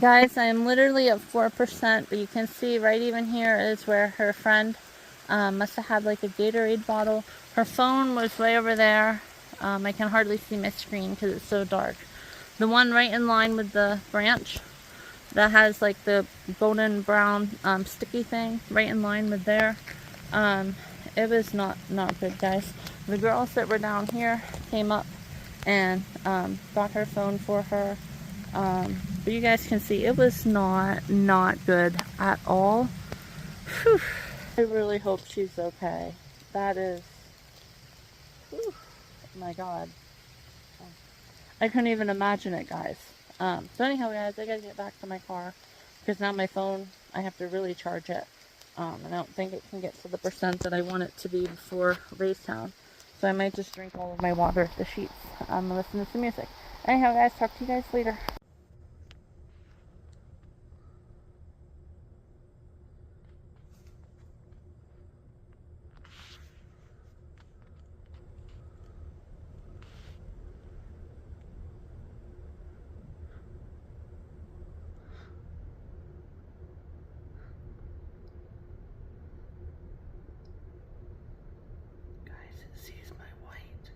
Guys, I'm literally at 4%, but you can see right even here is where her friend must have had like a Gatorade bottle. Her phone was way over there. I can hardly see my screen because it's so dark. The one right in line with the branch that has like the golden brown sticky thing right in line with there. It was not good, guys. The girls that were down here came up and got her phone for her. But you guys can see it was not good at all. Whew. I really hope she's okay. That is, whew, my God. I couldn't even imagine it, guys. So anyhow, guys, I gotta get back to my car because now my phone, I have to really charge it. And I don't think it can get to the percent that I want it to be before Raystown. So I might just drink all of my water at the sheets and listen to some music. Anyhow, guys, talk to you guys later. Guys, it sees my white.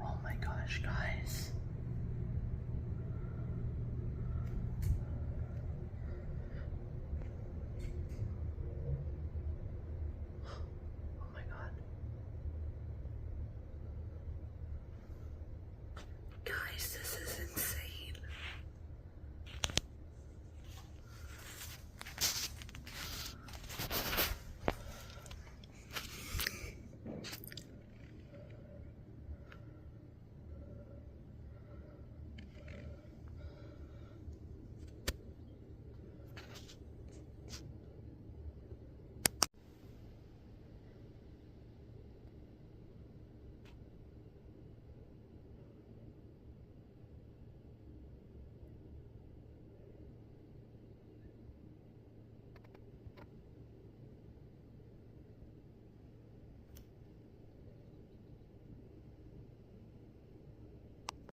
Oh my gosh, guys. Oh my God. Guys, this is insane.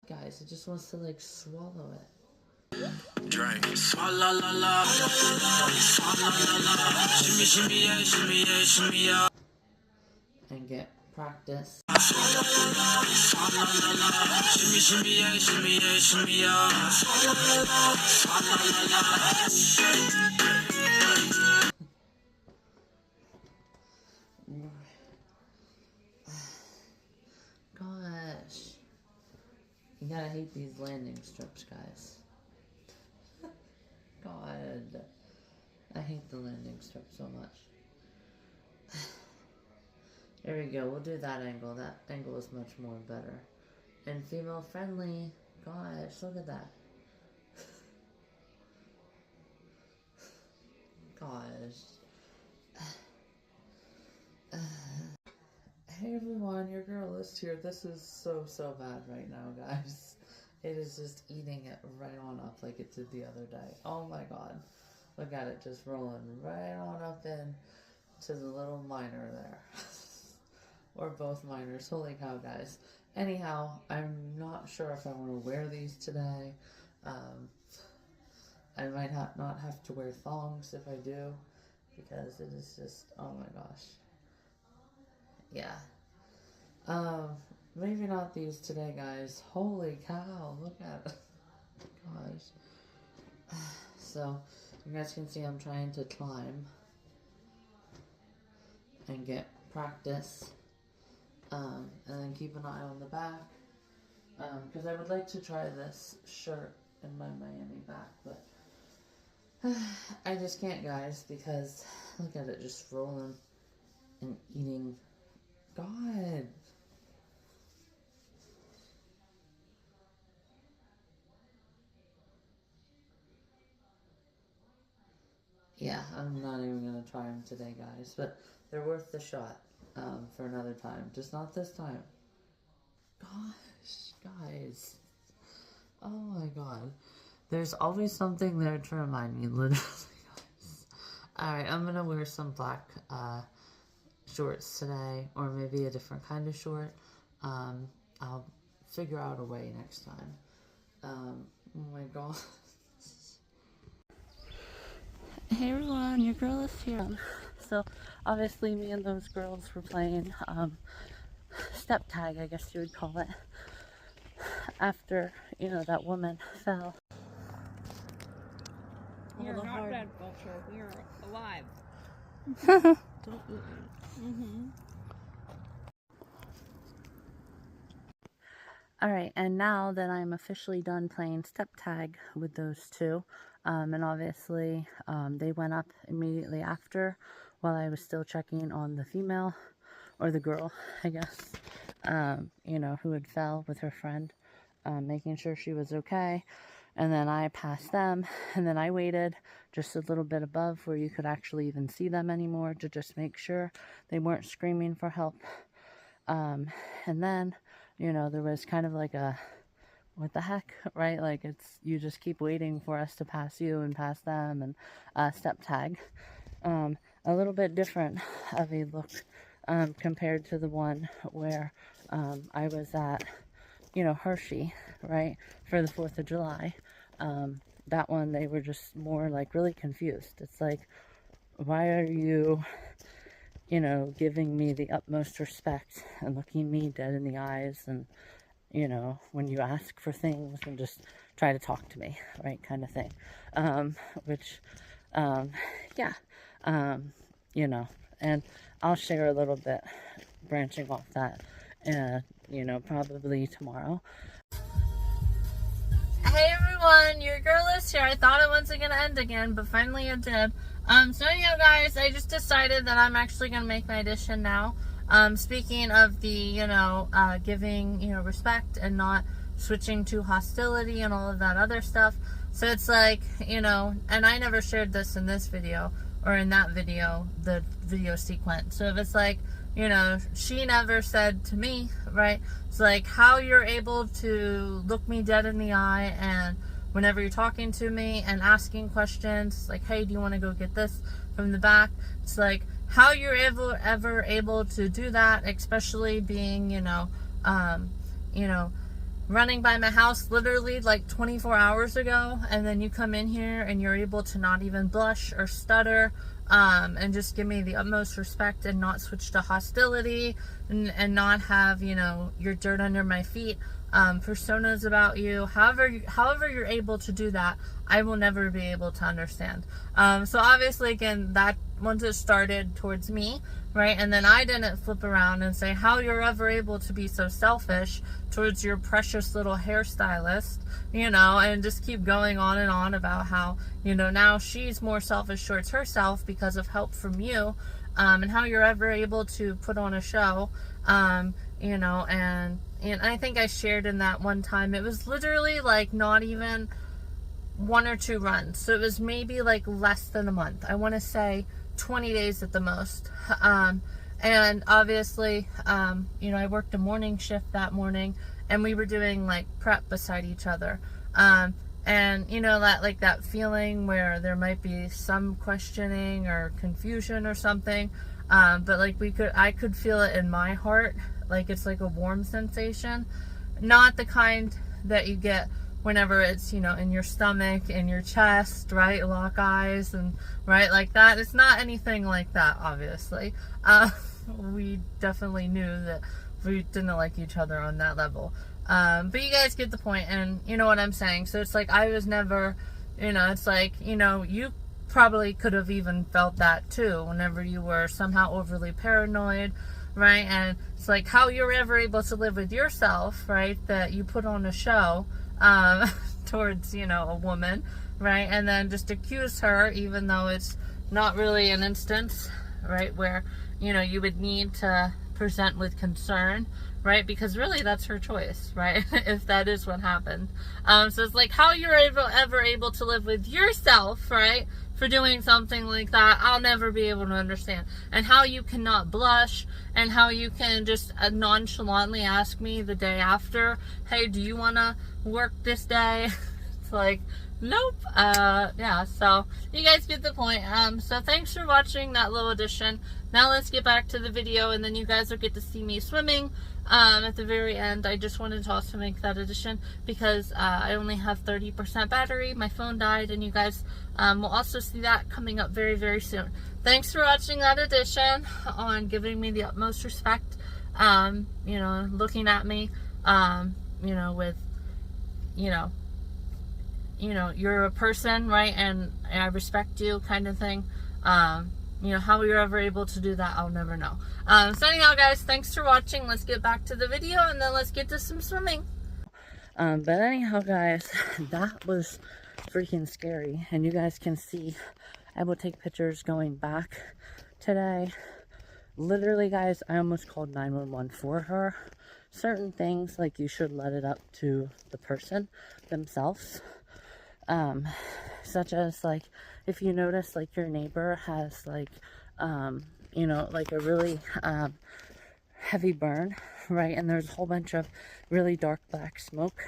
Guys, it just wants to like swallow it. Drink. Swalla la la. Swalla la la. Shimmy shimmy yeah, shimmy yeah, shimmy yeah. And get practice. Swalla la la. Swalla la la. Shimmy shimmy yeah, shimmy yeah, shimmy yeah. Swalla la la. Swalla la la. Gosh. You gotta hate these landing strips, guys. God. I hate the landing strip so much. There we go. We'll do that angle. That angle is much more better. And female friendly. Gosh, look at that. Gosh. Hey everyone, your girl is here. This is so bad right now, guys. It is just eating it right on up like it did the other day. Oh my God. Look at it just rolling right on up in to the little minor there. Or both minors. Holy cow, guys. Anyhow, I'm not sure if I want to wear these today. I might not have to wear thongs if I do, because it is just, oh my gosh. Yeah. Maybe not these today, guys. Holy cow, look at it. Gosh. So, you guys can see I'm trying to climb and get practice. And then keep an eye on the back. Because I would like to try this shirt in my Miami back, but I just can't, guys, because look at it just rolling and eating God. Yeah, I'm not even gonna try them today, guys, but they're worth the shot for another time. Just not this time. Gosh, guys. Oh my god. There's always something there to remind me, literally, guys. Alright, I'm gonna wear some black shorts today, or maybe a different kind of short. I'll figure out a way next time. Oh my god. Hey everyone, your girl is here. So obviously me and those girls were playing step tag, I guess you would call it, after, you know, that woman fell. We are not red vulture. We are alive. Don't eat me. Alright, and now that I'm officially done playing step tag with those two, and obviously they went up immediately after while I was still checking on the female, or the girl, I guess, you know, who had fell with her friend, making sure she was okay. And then I passed them, and then I waited just a little bit above where you could actually even see them anymore to just make sure they weren't screaming for help. And then, you know, there was kind of like a, what the heck, right? Like, it's, you just keep waiting for us to pass you and pass them, and step tag. A little bit different of a look compared to the one where I was at, you know, Hershey, right, for the 4th of July. That one, they were just more like really confused. It's like, why are you, you know, giving me the utmost respect and looking me dead in the eyes, and, you know, when you ask for things and just try to talk to me, right, kind of thing. Which, yeah, you know, and I'll share a little bit branching off that, you know, probably tomorrow. Hey everyone, your girl is here. I thought it wasn't going to end again, but finally it did. So anyhow guys, I just decided that I'm actually going to make my addition now. Speaking of the, you know, giving, you know, respect and not switching to hostility and all of that other stuff. So it's like, you know, and I never shared this in this video, or in that video, the video sequence. So if it's like, you know, she never said to me, right? It's like how you're able to look me dead in the eye, and whenever you're talking to me and asking questions, like, hey, do you want to go get this from the back? It's like how you're ever able to do that, especially being, you know, running by my house literally like 24 hours ago, and then you come in here and you're able to not even blush or stutter, and just give me the utmost respect and not switch to hostility, and not have, you know, your dirt under my feet, personas about you. However you're able to do that, I will never be able to understand. So obviously, again, that once it started towards me, right, and then I didn't flip around and say how you're ever able to be so selfish towards your precious little hairstylist, you know, and just keep going on and on about how, you know, now she's more selfish towards herself because of help from you, and how you're ever able to put on a show, you know, and I think I shared in that one time, it was literally like not even 1 or 2 runs, so it was maybe like less than a month. I want to say 20 days at the most. And obviously, you know, I worked a morning shift that morning, and we were doing like prep beside each other. And you know, that like that feeling where there might be some questioning or confusion or something, but like I could feel it in my heart, like it's like a warm sensation, not the kind that you get whenever it's, you know, in your stomach, in your chest, right, lock eyes, and right, like that. It's not anything like that, obviously. We definitely knew that we didn't like each other on that level, but you guys get the point, and you know what I'm saying. So it's like I was never, you know, it's like, you know, you probably could have even felt that too whenever you were somehow overly paranoid, right? And it's like how you're ever able to live with yourself, right, that you put on a show towards, you know, a woman, right, and then just accuse her, even though it's not really an instance, right, where, you know, you would need to present with concern, right? Because really that's her choice, right? If that is what happened. So it's like how you're ever able to live with yourself, right? For doing something like that, I'll never be able to understand. And how you cannot blush, and how you can just nonchalantly ask me the day after, hey, do you want to work this day? It's like, nope. Yeah, so you guys get the point. So thanks for watching that little addition. Now let's get back to the video, and then you guys will get to see me swimming at the very end. I just wanted to also make that addition because I only have 30% battery. My phone died, and you guys will also see that coming up very, very soon. Thanks for watching that addition, on giving me the utmost respect, you know, looking at me, you know, with, you know, you're a person, right? And I respect you, kind of thing. You know, how you're ever able to do that, I'll never know. So anyhow, guys, thanks for watching. Let's get back to the video, and then let's get to some swimming. But anyhow, guys, that was freaking scary. And you guys can see, I will take pictures going back today. Literally, guys, I almost called 911 for her. Certain things, like, you should let it up to the person themselves. Such as, like, if you notice, like, your neighbor has, like, you know, like a really heavy burn, right? And there's a whole bunch of really dark black smoke,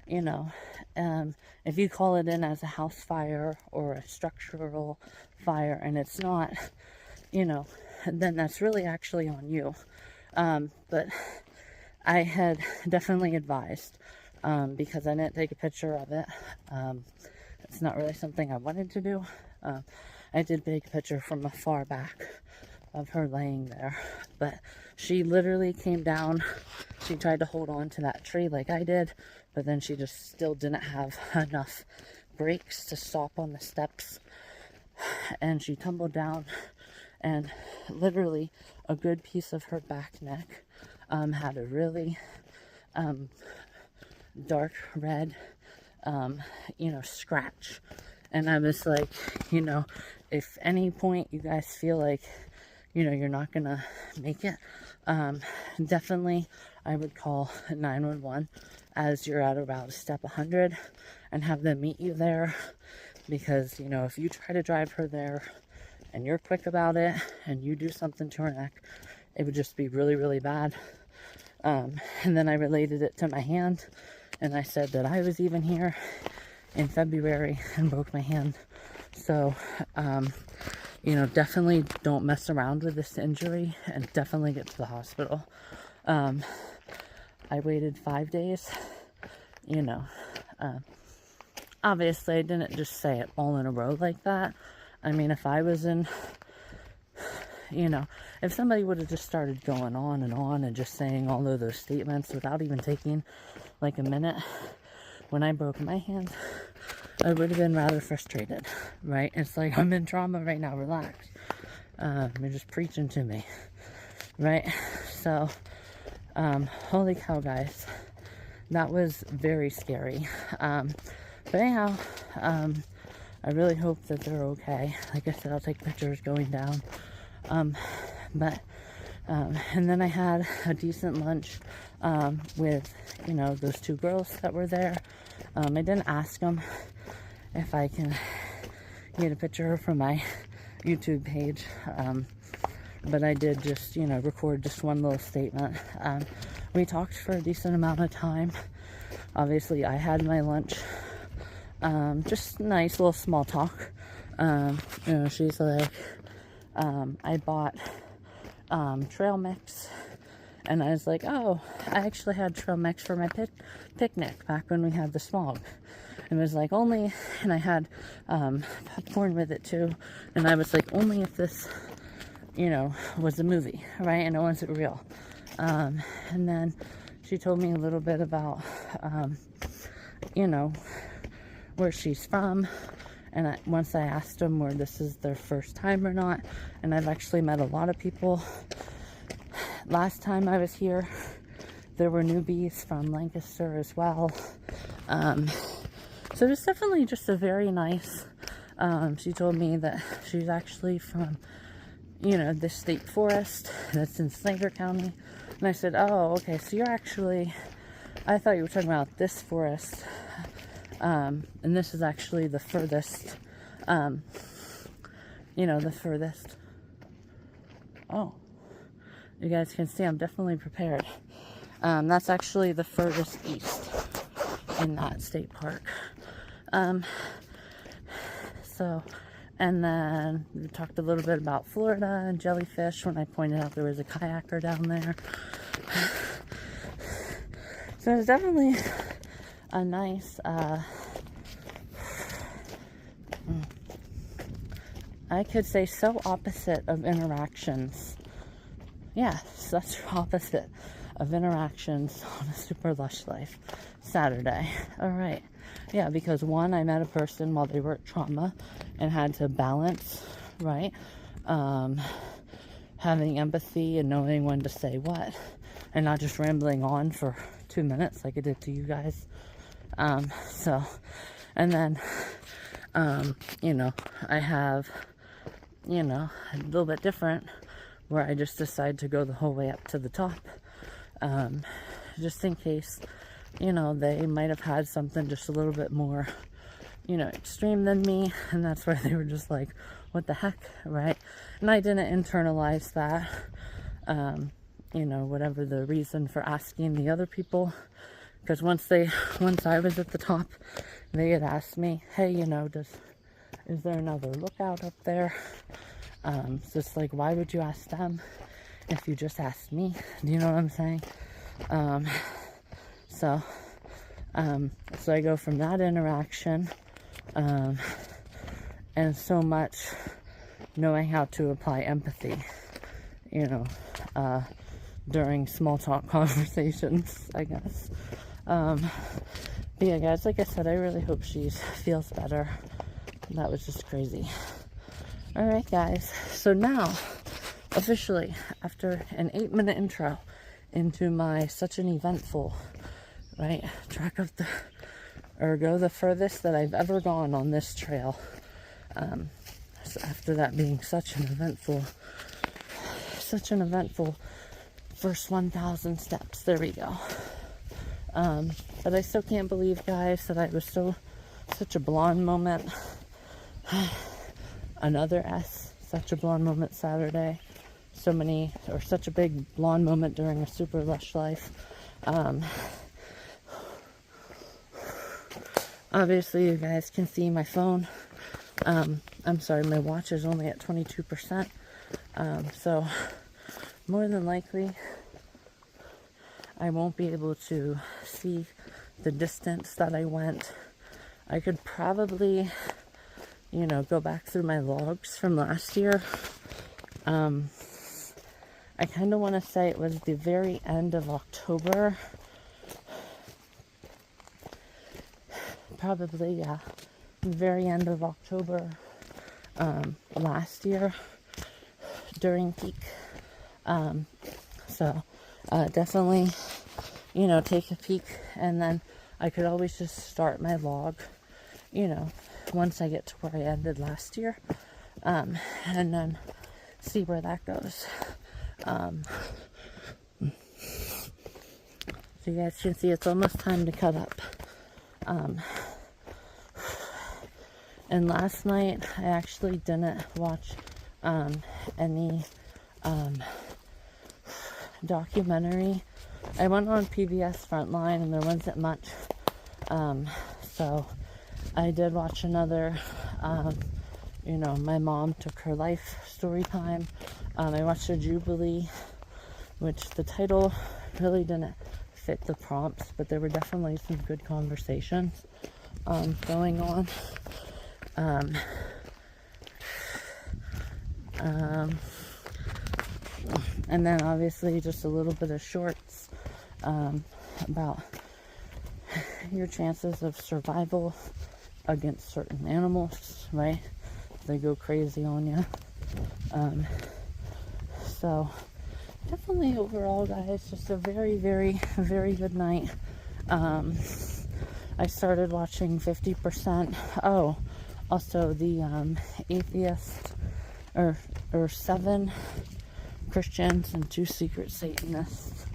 you know, if you call it in as a house fire or a structural fire and it's not, you know, then that's really actually on you. But I had definitely advised, because I didn't take a picture of it. It's not really something I wanted to do. I did take a picture from afar back of her laying there, but she literally came down. She tried to hold on to that tree like I did, but then she just still didn't have enough brakes to stop on the steps, and she tumbled down, and literally a good piece of her back neck had a really dark red you know, scratch. And I was like, you know, if any point you guys feel like, you know, you're not gonna make it, definitely I would call 911 as you're at about step 100 and have them meet you there. Because, you know, if you try to drive her there and you're quick about it and you do something to her neck, it would just be really, really bad. And then I related it to my hand, and I said that I was even here in February and broke my hand. So, you know, definitely don't mess around with this injury, and definitely get to the hospital. I waited 5 days, you know. Obviously, I didn't just say it all in a row like that. I mean, if I was in, you know, if somebody would have just started going on and just saying all of those statements without even taking like a minute, when I broke my hand, I would have been rather frustrated, right? It's like, I'm in trauma right now, relax. You're just preaching to me, right? So, holy cow, guys, that was very scary. But anyhow, I really hope that they're okay. Like I said, I'll take pictures going down. And then I had a decent lunch with, you know, those two girls that were there. I didn't ask them if I can get a picture from my YouTube page, but I did just, you know, record just one little statement. We talked for a decent amount of time. Obviously, I had my lunch. Just nice little small talk. You know, she's like, I bought trail mix, and I was like, oh, I actually had trail mix for my picnic back when we had the smog. It was like, only, and I had popcorn with it too, and I was like, only if this, you know, was a movie, right, and it wasn't real. And then she told me a little bit about, you know, where she's from. And once I asked them where this is their first time or not, and I've actually met a lot of people. Last time I was here, there were newbies from Lancaster as well. So it's definitely just a very nice, she told me that she's actually from you know, this state forest that's in Snyder County. And I said, oh, okay, so you're actually, I thought you were talking about this forest. And this is actually the furthest, you know, the furthest. Oh, you guys can see I'm definitely prepared. That's actually the furthest east in that state park. So, and then we talked a little bit about Florida and jellyfish when I pointed out there was a kayaker down there. So it's definitely a nice, I could say so opposite of interactions. Yeah, such opposite of interactions on a super lush life Saturday. All right. Yeah, because one, I met a person while they were at trauma and had to balance, right? Having empathy and knowing when to say what and not just rambling on for 2 minutes like I did to you guys. So, and then, you know, I have, you know, a little bit different where I just decide to go the whole way up to the top, just in case, you know, they might have had something just a little bit more, you know, extreme than me, and that's where they were just like, what the heck, right? And I didn't internalize that, you know, whatever the reason for asking the other people, because once I was at the top, they had asked me, hey, you know, is there another lookout up there? So it's like, why would you ask them if you just asked me? Do you know what I'm saying? So I go from that interaction, and so much knowing how to apply empathy, you know, during small talk conversations, I guess. But yeah, guys, like I said, I really hope she feels better. That was just crazy. All right, guys. So now, officially, after an 8-minute intro into my such an eventful, right, go the furthest that I've ever gone on this trail. So after that being such an eventful first 1,000 steps. There we go. But I still can't believe, guys, that I was such a blonde moment. Another S, such a blonde moment Saturday. Such a big blonde moment during a super lush life. Obviously, you guys can see my phone. I'm sorry, my watch is only at 22%. So, more than likely, I won't be able to see the distance that I went. I could probably, you know, go back through my logs from last year. I kind of want to say it was the very end of October. Probably, yeah. Very end of October last year during peak. So definitely, you know, take a peek, and then I could always just start my log, you know, once I get to where I ended last year, and then see where that goes. So you guys can see it's almost time to cut up. And last night I actually didn't watch any documentary. I went on PBS Frontline and there wasn't much. So I did watch another, you know, my mom took her life story time. I watched a Jubilee, which the title really didn't fit the prompts, but there were definitely some good conversations going on. And then obviously just a little bit of shorts about your chances of survival against certain animals, right? They go crazy on you. So definitely overall, guys, just a very, very, very good night. I started watching 50%. Oh, also the atheist or 7 Christians and 2 secret Satanists.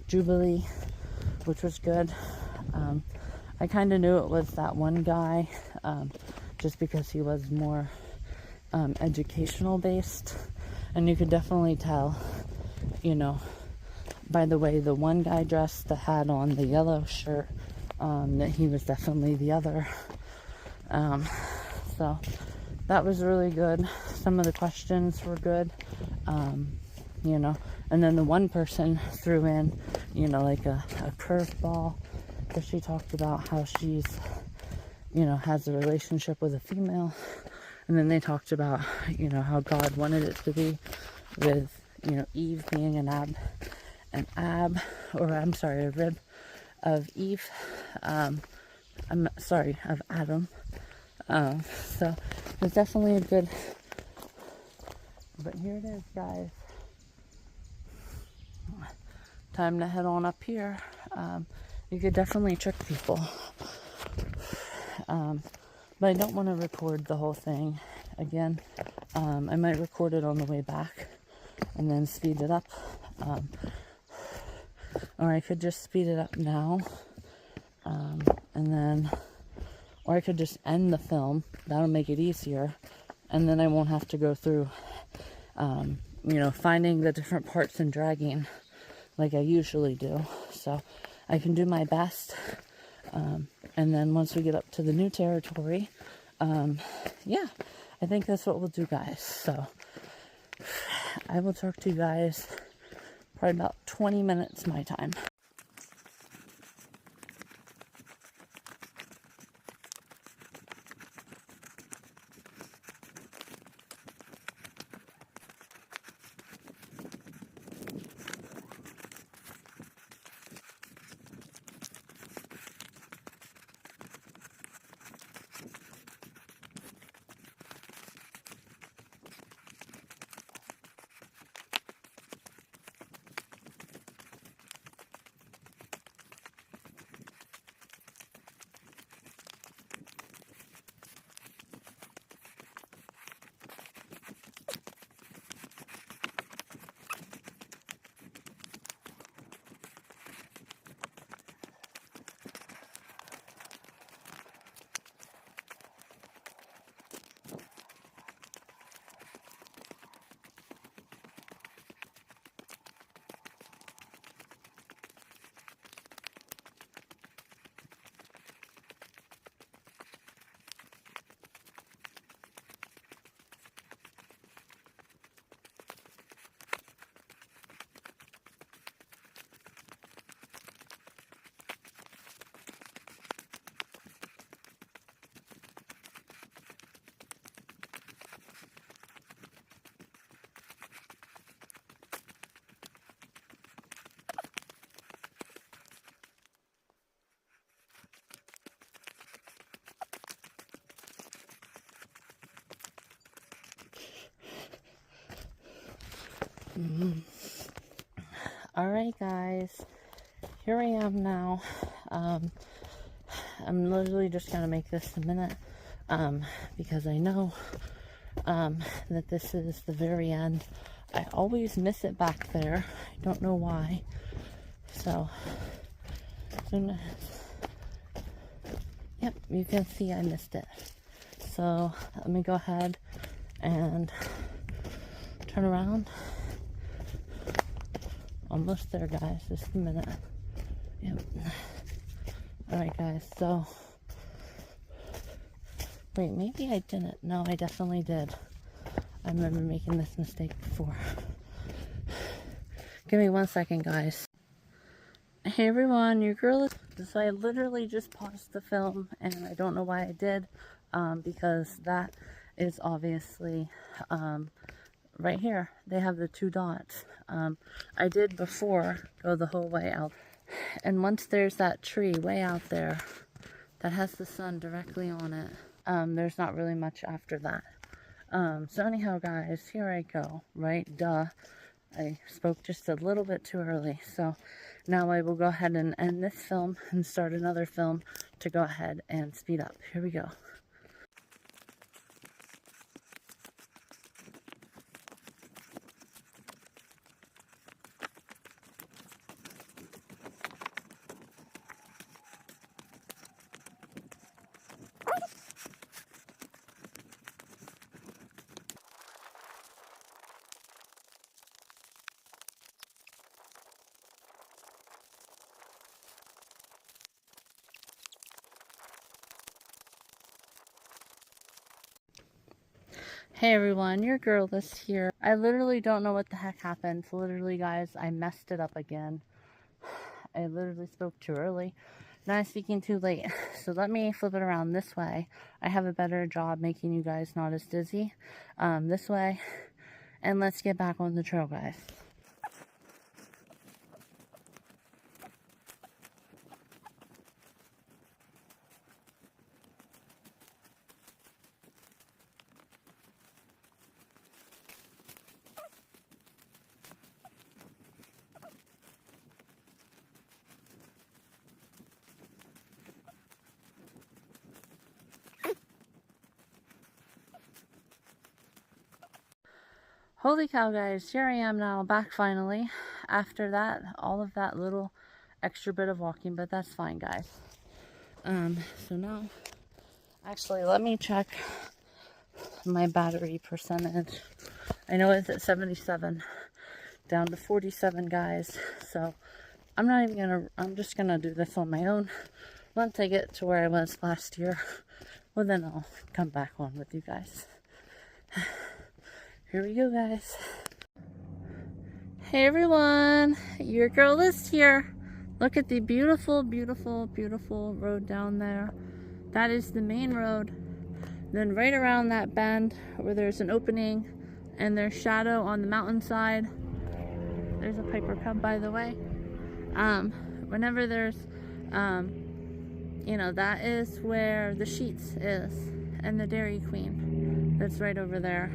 Jubilee, which was good. I kind of knew it was that one guy, just because he was more educational based, and you could definitely tell, you know, by the way the one guy dressed, that had on the yellow shirt, that he was definitely the other. So that was really good. Some of the questions were good, you know, and then the one person threw in, you know, like a curveball, because she talked about how she's, you know, has a relationship with a female, and then they talked about, you know, how God wanted it to be with, you know, Eve being a rib of Eve, of Adam. So it's definitely a good, but here it is, guys. Time to head on up here. You could definitely trick people. But I don't want to record the whole thing again. I might record it on the way back and then speed it up. Or I could just speed it up now. And then, or I could just end the film. That'll make it easier. And then I won't have to go through, you know, finding the different parts and dragging like I usually do. So I can do my best. And then once we get up to the new territory, yeah, I think that's what we'll do, guys. So I will talk to you guys probably about 20 minutes my time. Alright, guys, here I am now. I'm literally just gonna make this a minute, because I know that this is the very end. I always miss it back there. I don't know why. So yep, you can see I missed it. So let me go ahead and turn around. Almost there, guys. Just a minute. Yep. Alright, guys. So, wait, maybe I didn't. No, I definitely did. I remember making this mistake before. Give me 1 second, guys. Hey everyone, your girl is... So I literally just paused the film, and I don't know why I did, because that is obviously, right here. They have the 2 dots. I did before go the whole way out. And once there's that tree way out there that has the sun directly on it, there's not really much after that. So anyhow, guys, here I go, right? Duh. I spoke just a little bit too early. So now I will go ahead and end this film and start another film to go ahead and speed up. Here we go. Hey everyone, your girl is here. I literally don't know what the heck happened. Literally, guys, I messed it up again. I literally spoke too early. Now I'm speaking too late. So let me flip it around this way. I have a better job making you guys not as dizzy. This way. And let's get back on the trail, guys. Holy cow, guys, here I am now, back finally. After that, all of that little extra bit of walking, but that's fine, guys. So now, actually, let me check my battery percentage. I know it's at 77, down to 47, guys. So I'm not even gonna, I'm just gonna do this on my own. Once I get to where I was last year, well, then I'll come back on with you guys. Here we go, guys. Hey everyone, your girl is here. Look at the beautiful, beautiful, beautiful road down there. That is the main road. Then right around that bend where there's an opening and there's shadow on the mountainside. There's a Piper Cub, by the way. Whenever there's, you know, that is where the Sheets is and the Dairy Queen. That's right over there.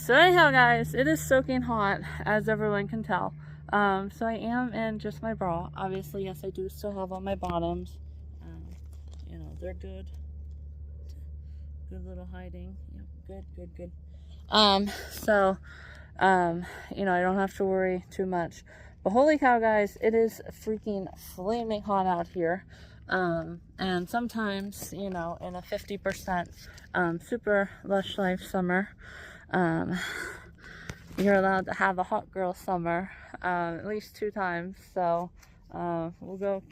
So anyhow, guys, it is soaking hot, as everyone can tell. So I am in just my bra. Obviously, yes, I do still have on my bottoms. You know, they're good. Good little hiding. Yep, good, good, good. You know, I don't have to worry too much. But holy cow, guys, it is freaking flaming hot out here. And sometimes, you know, in a 50% super lush life summer, you're allowed to have a hot girl summer, at least 2 times. So we'll go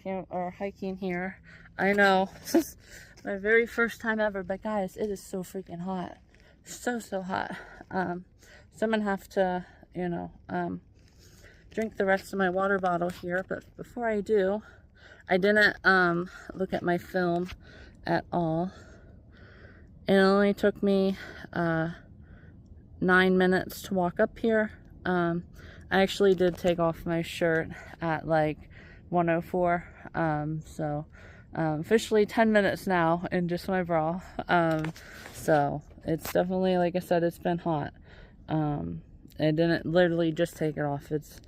hiking here. I know, my very first time ever, but guys, it is so freaking hot. So hot. So I'm gonna have to, you know, drink the rest of my water bottle here. But before I do, I didn't look at my film at all. It only took me 9 minutes to walk up here. I actually did take off my shirt at like 1:04. So officially 10 minutes now in just my bra. So it's definitely, like I said, it's been hot. I didn't literally just take it off. It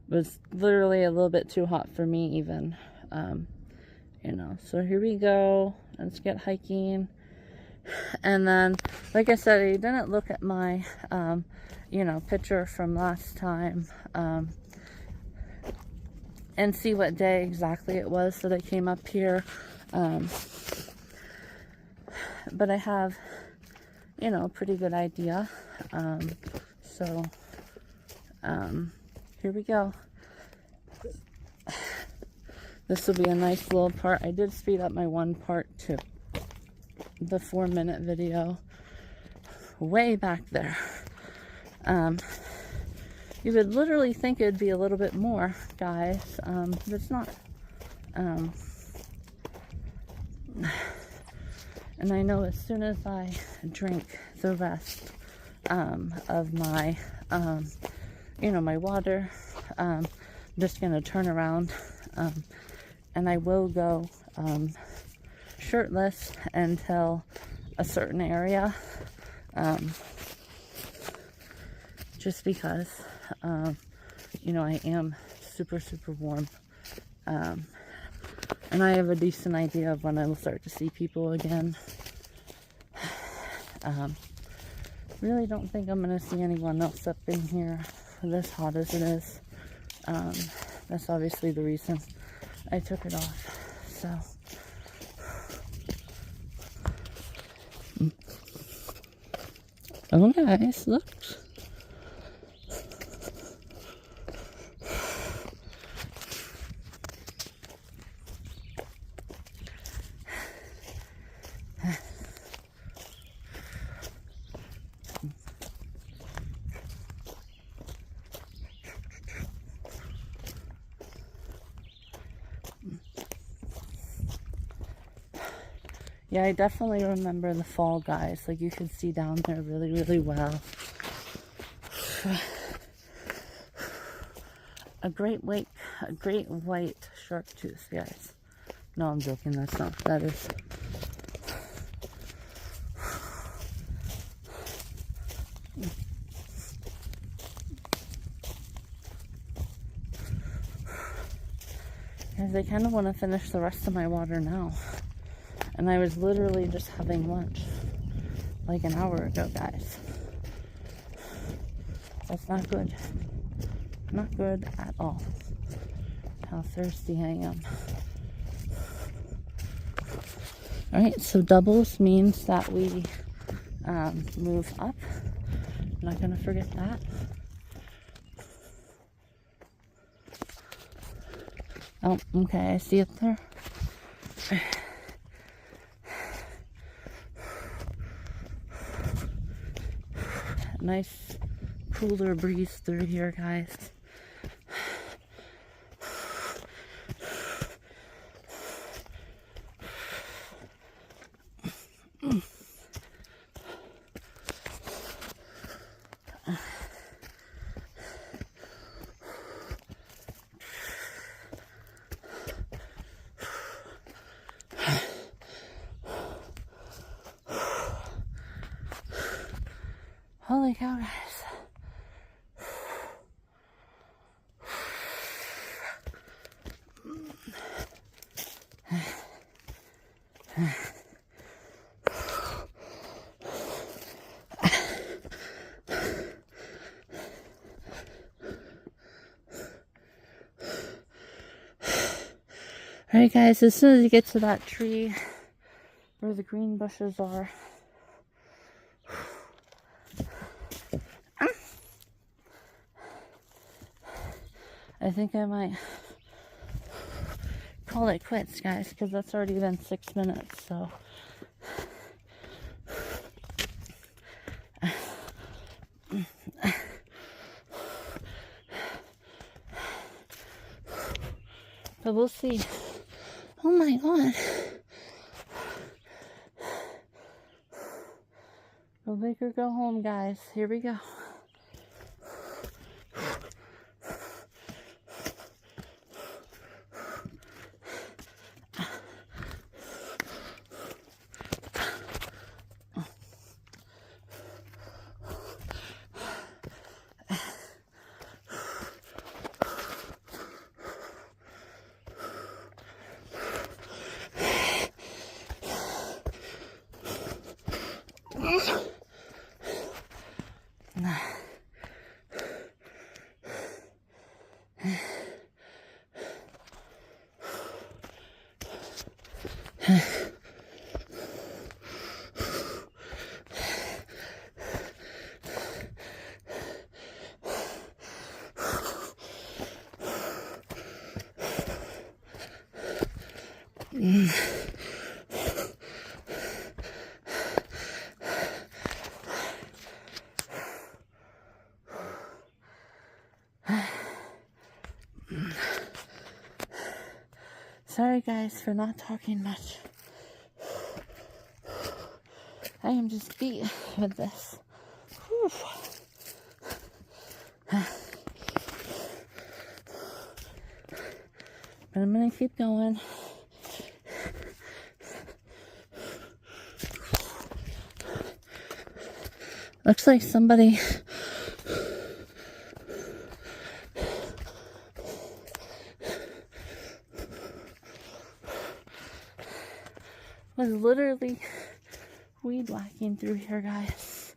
was literally a little bit too hot for me even. You know, so here we go. Let's get hiking. And then, like I said, I didn't look at my, you know, picture from last time, and see what day exactly it was that I came up here. But I have, you know, a pretty good idea. So, here we go. This will be a nice little part. I did speed up my one part to the 4-minute video way back there. You would literally think it'd be a little bit more, guys, but it's not. And I know as soon as I drink the rest of my, you know, my water, I'm just gonna turn around, and I will go shirtless until a certain area, just because you know, I am super warm, and I have a decent idea of when I will start to see people again. Really don't think I'm gonna see anyone else up in here this hot as it is. That's obviously the reason I took it off. So oh guys, look. Yeah, I definitely remember the fall, guys. Like, you can see down there really, really well. A great white shark tooth, guys. No, I'm joking. That's not. That is. Guys, I kind of want to finish the rest of my water now. And I was literally just having lunch like an hour ago, guys. That's not good. Not good at all. How thirsty I am. Alright, so doubles means that we move up. I'm not going to forget that. Oh, okay, I see it there. Nice cooler breeze through here, guys. Holy cow, guys. Alright guys, as soon as you get to that tree where the green bushes are, I think I might call it quits, guys, because that's already been 6 minutes, so. But we'll see. Oh my god. Go big or go home, guys. Here we go. Sorry guys for not talking much. I am just beat with this. Whew. But I'm gonna keep going. Looks like somebody was literally weed whacking through here, guys.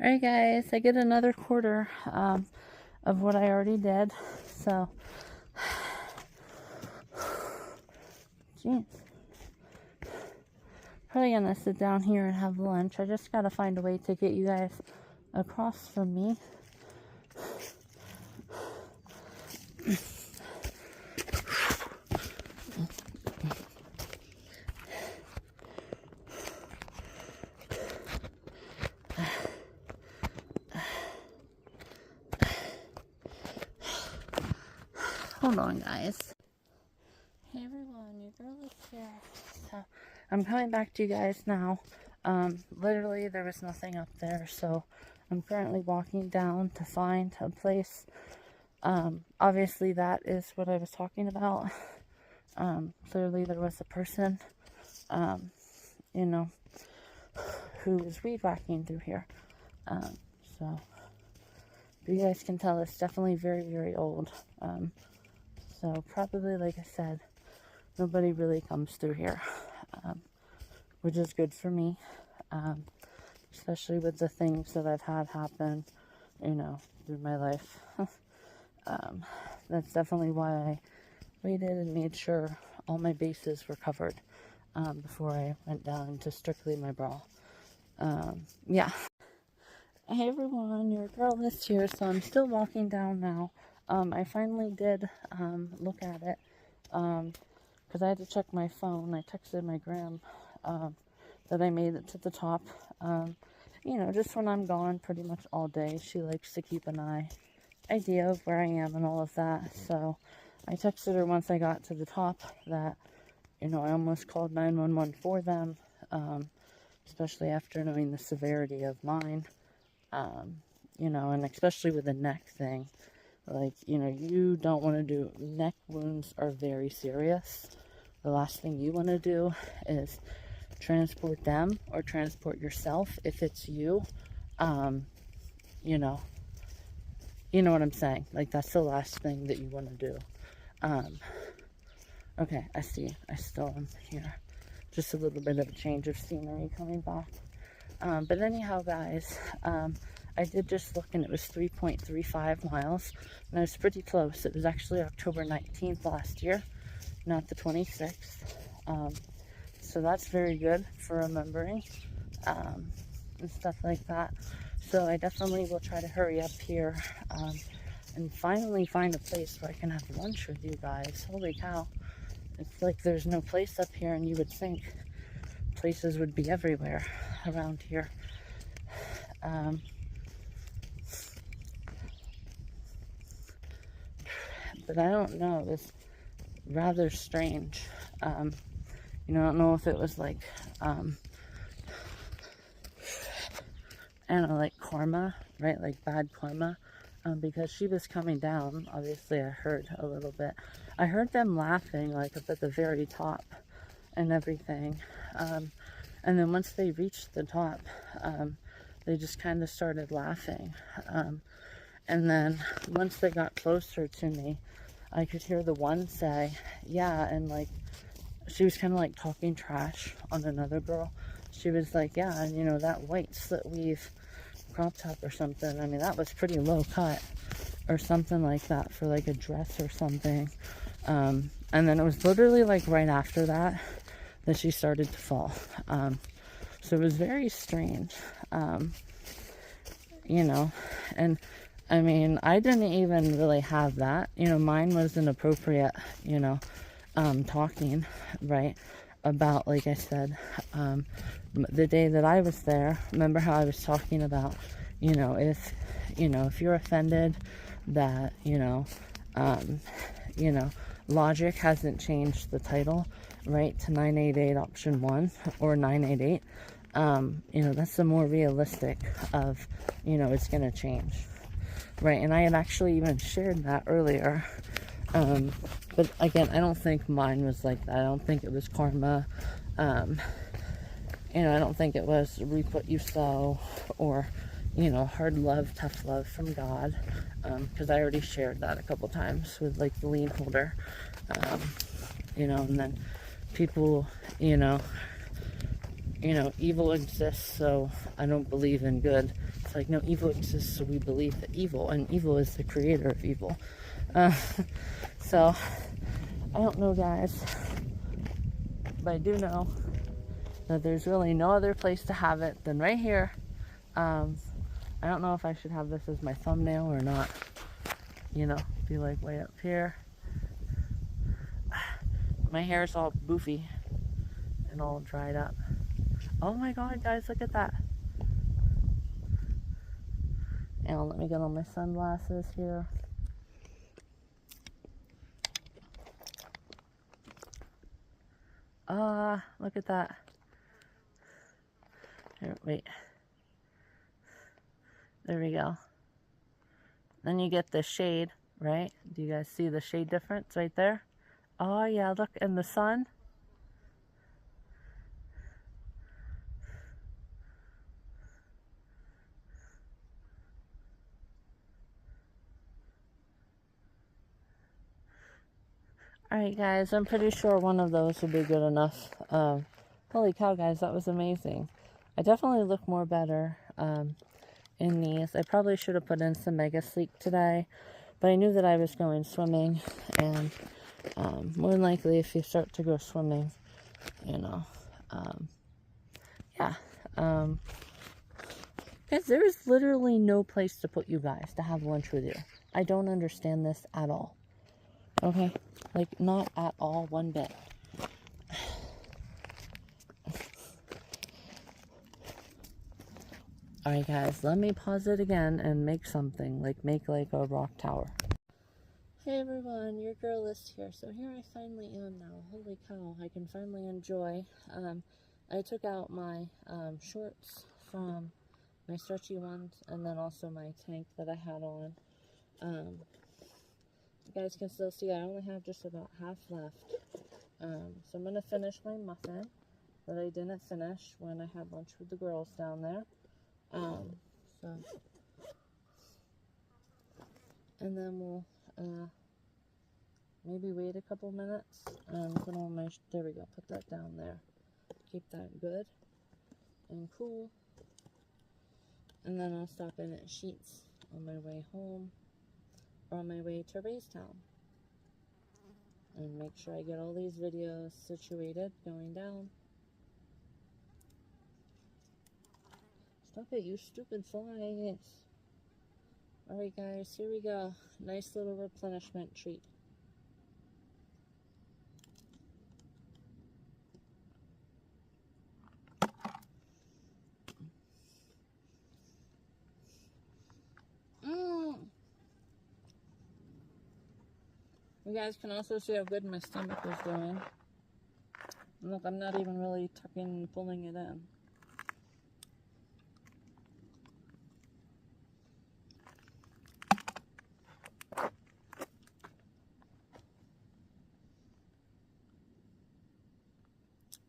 Alright guys, I get another quarter of what I already did, so jeez. Probably gonna sit down here and have lunch. I just gotta find a way to get you guys across from me. Hold on, guys. Hey everyone, your girl is here. So I'm coming back to you guys now. Literally there was nothing up there, so I'm currently walking down to find a place. Obviously that is what I was talking about. Clearly there was a person, you know, who was weed whacking through here. So you guys can tell it's definitely very, very old. So probably, like I said, nobody really comes through here, which is good for me, especially with the things that I've had happen, you know, through my life. That's definitely why I waited and made sure all my bases were covered before I went down to strictly my bra. Yeah. Hey everyone, your girl is here, so I'm still walking down now. I finally did look at it, because I had to check my phone. I texted my gram that I made it to the top. You know, just when I'm gone pretty much all day, she likes to keep an idea of where I am and all of that. So I texted her once I got to the top that, you know, I almost called 911 for them, especially after knowing the severity of mine, you know, and especially with the neck thing. Like, you know, you don't want to do, neck wounds are very serious. The last thing you want to do is transport them or transport yourself if it's you. You know what I'm saying. Like, that's the last thing that you want to do. Okay, I see. I still am here. Just a little bit of a change of scenery coming back. But anyhow, guys, I did just look and it was 3.35 miles, and I was pretty close. It was actually October 19th last year, not the 26th. So that's very good for remembering, and stuff like that. So I definitely will try to hurry up here, and finally find a place where I can have lunch with you guys. Holy cow. It's like there's no place up here, and you would think places would be everywhere around here. But I don't know, it's rather strange. You know, I don't know if it was like, I don't know, like karma, right? Like bad karma. Because she was coming down, obviously I heard a little bit. I heard them laughing, like up at the very top and everything. And then once they reached the top, they just kind of started laughing. And then once they got closer to me, I could hear the one say, yeah, and like, she was kind of like talking trash on another girl. She was like, yeah, and you know, that white slit weave crop top or something, I mean, that was pretty low cut or something like that for like a dress or something. And then it was literally like right after that she started to fall. So it was very strange, you know, and I mean, I didn't even really have that, you know, mine was inappropriate, you know, talking, right, about, like I said, the day that I was there. Remember how I was talking about, you know, if you're offended that, you know, Logic hasn't changed the title, right, to 988 option 1 or 988. You know, that's the more realistic of, you know, it's going to change, right? And I had actually even shared that earlier. But again, I don't think mine was like that. I don't think it was karma. You know, I don't think it was reap what you sow, or, you know, hard love, tough love from God. Because I already shared that a couple times with like the lien holder. You know, and then people, you know, evil exists, so I don't believe in good. It's like, no, evil exists, so we believe that evil, and evil is the creator of evil. So, I don't know, guys, but I do know that there's really no other place to have it than right here. I don't know if I should have this as my thumbnail or not. You know, be like way up here. My hair is all boofy and all dried up. Oh my god, guys, look at that. And let me get on my sunglasses here. Look at that. Here, wait. There we go. Then you get the shade, right? Do you guys see the shade difference right there? Oh yeah, look, in the sun. Alright guys, I'm pretty sure one of those will be good enough. Holy cow, guys, that was amazing. I definitely look more better in these. I probably should have put in some Mega Sleek today, but I knew that I was going swimming, and more than likely if you start to go swimming, you know, yeah. Guys, there is literally no place to put you guys to have lunch with you. I don't understand this at all. Okay? Like, not at all, one bit. Alright guys, let me pause it again and make something. Like, make like a rock tower. Hey everyone, your girl is here. So here I finally am now. Holy cow, I can finally enjoy. I took out my shorts from my stretchy ones, and then also my tank that I had on. You guys can still see I only have just about half left. So I'm going to finish my muffin that I didn't finish when I had lunch with the girls down there. So, and then we'll maybe wait a couple minutes. Put on my, there we go, put that down there. Keep that good and cool. And then I'll stop in at Sheets on my way home, or on my way to Raystown, and make sure I get all these videos situated going down. Stop it, you stupid flies. Alright guys, here we go. Nice little replenishment treat. You guys can also see how good my stomach is doing. Look, I'm not even really tucking and pulling it in.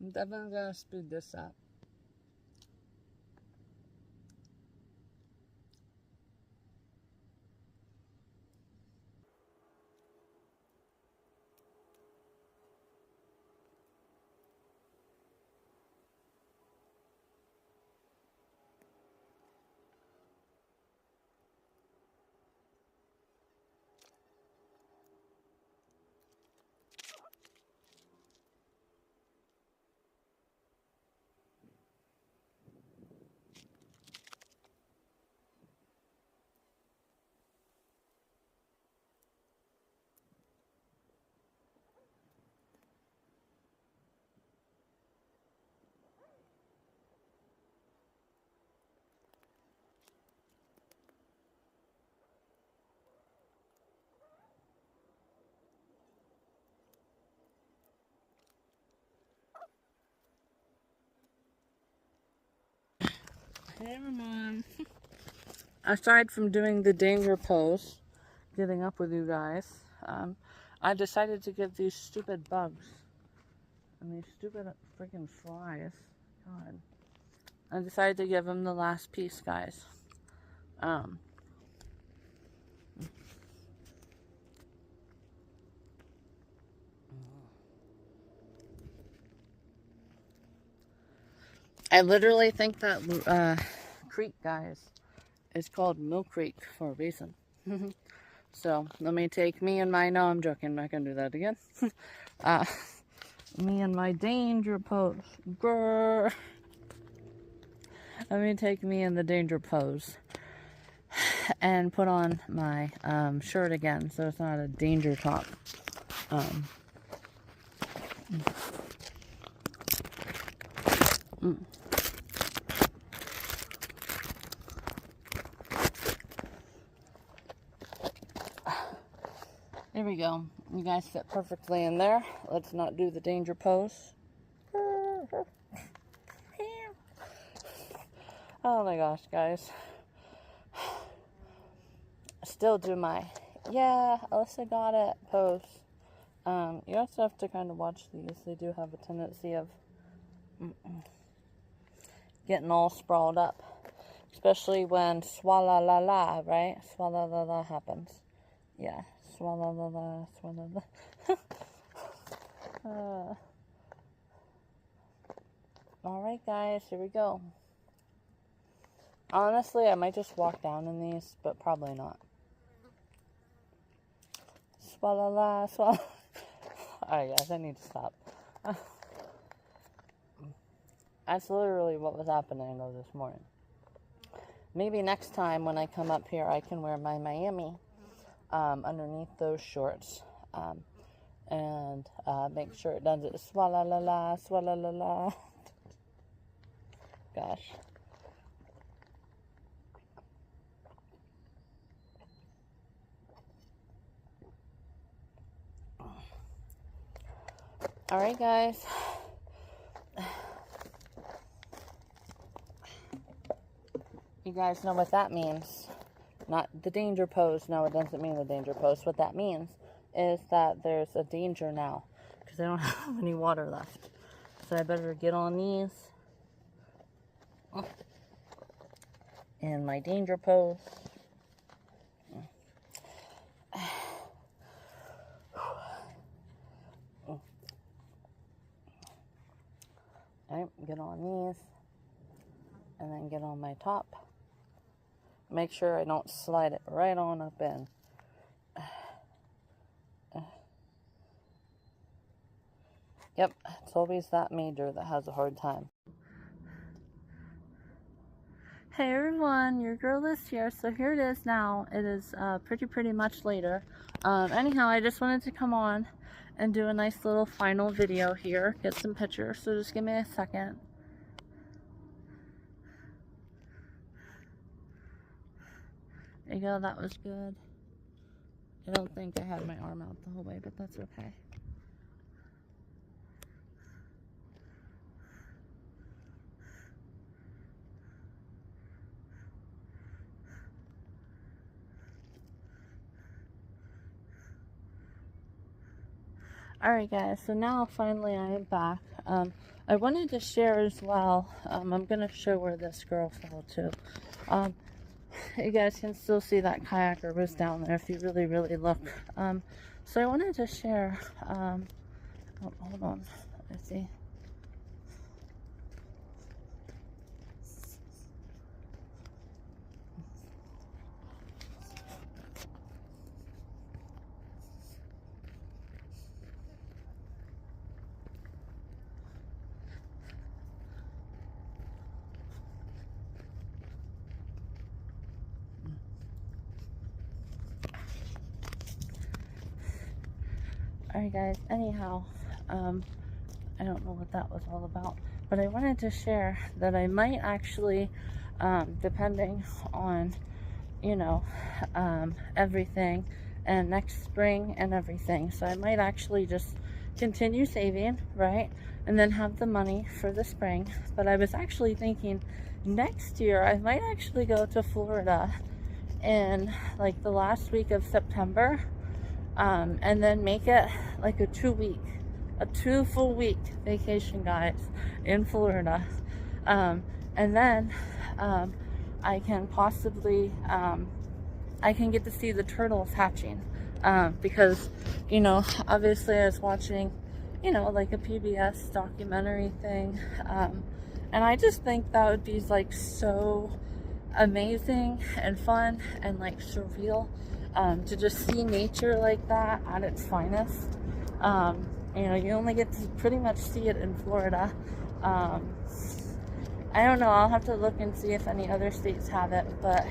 I'm definitely gonna speed this up. Hey, Mom. Aside from doing the danger pose, getting up with you guys, I decided to give these stupid bugs and these stupid freaking flies. God. I decided to give them the last piece, guys. I literally think that creek, guys, is called Mill Creek for a reason. So let me take me and my, no, I'm joking, I'm not gonna do that again. Me and my danger pose. Grrr. Let me take me in the danger pose and put on my shirt again, so it's not a danger top. There we go. You guys fit perfectly in there. Let's not do the danger pose. Oh my gosh, guys. Still do my, yeah, Alyssa got it pose. You also have to kind of watch these. They do have a tendency of getting all sprawled up. Especially when swalla la la, right? Swalla la la happens. Yeah. Swalla la la, swalla la. Alright, guys, here we go. Honestly, I might just walk down in these, but probably not. Swalla la, swalla. Alright, guys, I need to stop. That's literally what was happening though this morning. Maybe next time when I come up here, I can wear my Miami underneath those shorts, and make sure it does it. Swalla la la, swalla la la. Gosh. Alright, guys. You guys know what that means. Not the danger pose. No, it doesn't mean the danger pose. What that means is that there's a danger now, because I don't have any water left. So I better get on these in my danger pose. Alright, get on these, and then get on my top. Make sure I don't slide it right on up in. Yep, it's always that major that has a hard time. Hey everyone, your girl is here. So here it is now. It is pretty much later. Anyhow, I just wanted to come on and do a nice little final video here. Get some pictures, so just give me a second. There you go, that was good. I don't think I had my arm out the whole way, but that's okay. Alright guys, so now finally I am back. I wanted to share as well, I'm going to show where this girl fell to. You guys can still see that kayaker was down there if you really look. So I wanted to share, oh, hold on, let's see. Alright guys, anyhow, I don't know what that was all about, but I wanted to share that I might actually, depending on, you know, everything, and next spring and everything, so I might actually just continue saving, right, and then have the money for the spring. But I was actually thinking next year I might actually go to Florida in like the last week of September, and then make it like a 2 full week vacation, guys, in Florida. And then I can possibly I can get to see the turtles hatching, because, you know, obviously I was watching, you know, like a PBS documentary thing, and I just think that would be like so amazing and fun and like surreal, to just see nature like that at its finest. You know, you only get to pretty much see it in Florida. I don't know, I'll have to look and see if any other states have it, but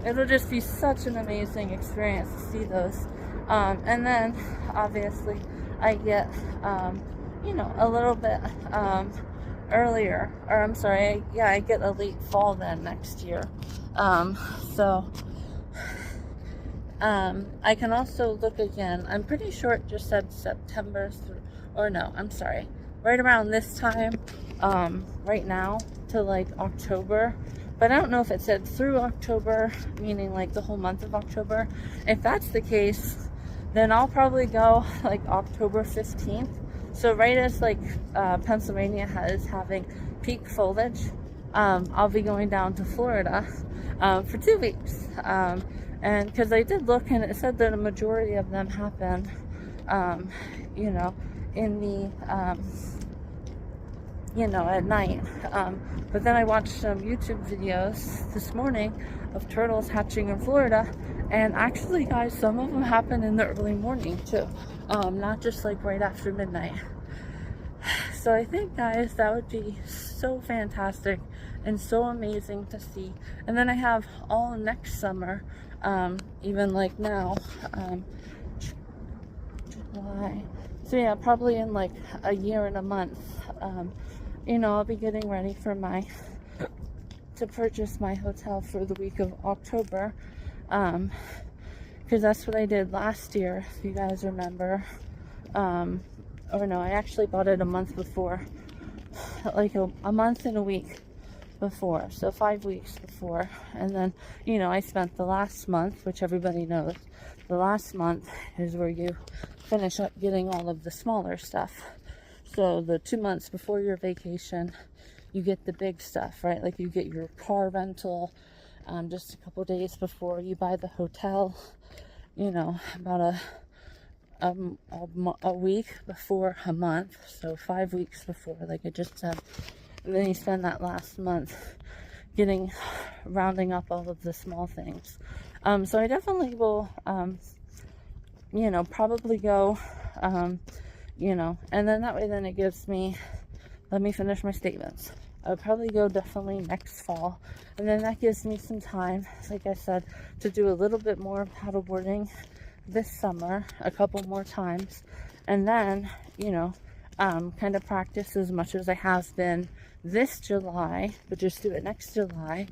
it'll just be such an amazing experience to see those. And then obviously I get, you know, a little bit earlier, or I'm sorry, yeah, I get a late fall then next year. So I can also look again. I'm pretty sure it just said September or no, I'm sorry, right around this time, right now, to like October. But I don't know if it said through October, meaning like the whole month of October. If that's the case, then I'll probably go like October 15th. So right as like Pennsylvania is having peak foliage, I'll be going down to Florida for 2 weeks. And because I did look and it said that a majority of them happen, you know, in the, you know, at night. But then I watched some YouTube videos this morning of turtles hatching in Florida, and actually, guys, some of them happen in the early morning too, not just like right after midnight. So I think, guys, that would be so fantastic and so amazing to see. And then I have all next summer, even like now, July. So yeah, probably in like a year and a month, you know, I'll be getting ready for to purchase my hotel for the week of October, because that's what I did last year, if you guys remember. Or no, I actually bought it a month before, like a month and a week before, so 5 weeks before. And then, you know, I spent the last month, which everybody knows, the last month is where you finish up getting all of the smaller stuff. So the 2 months before your vacation, you get the big stuff, right? Like you get your car rental just a couple days before you buy the hotel, you know, about a week before a month, so 5 weeks before, like I just said. And then you spend that last month rounding up all of the small things. So I definitely will, you know, probably go, you know, and then that way then it gives me, let me finish my statements. I'll probably go definitely next fall, and then that gives me some time, like I said, to do a little bit more paddleboarding this summer, a couple more times, and then, you know, kind of practice as much as I have been this July, but just do it next July.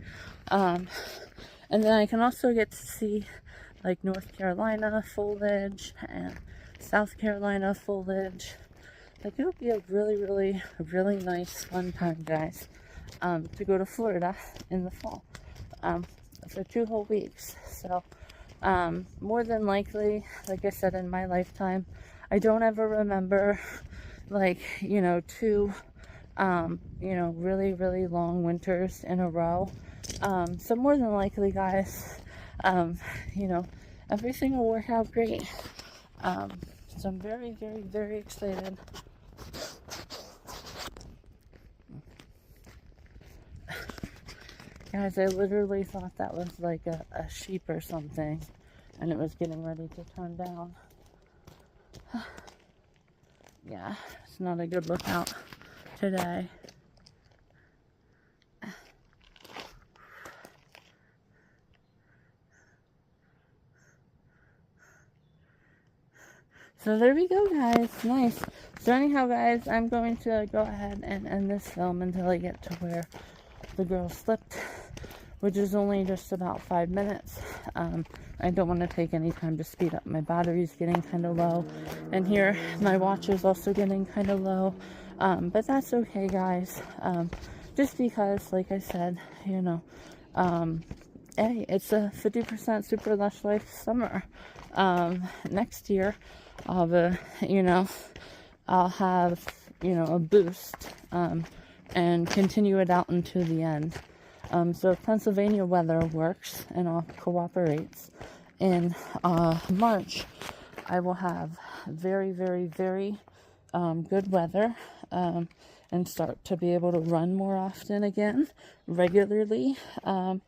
And then I can also get to see like North Carolina foliage and South Carolina foliage. Like, it'll be a really nice fun time, guys, to go to Florida in the fall, for 2 whole weeks. So more than likely, like I said, in my lifetime, I don't ever remember, like, you know, 2 you know, really long winters in a row. So more than likely, guys, you know, everything will work out great. So I'm very excited. Guys, I literally thought that was like a sheep or something, and it was getting ready to turn down. Yeah, it's not a good lookout today. So there we go, guys. Nice. So anyhow, guys, I'm going to go ahead and end this film until I get to where the girl slipped, which is only just about 5 minutes. I don't want to take any time to speed up. My battery's getting kind of low, and here my watch is also getting kind of low. But that's okay, guys. Just because, like I said, you know, hey, it's a 50% Super Lush Life summer. Next year, you know, I'll have, you know, a boost, and continue it out into the end. So if Pennsylvania weather works and all cooperates, in March, I will have very, very, very good weather, and start to be able to run more often again, regularly, and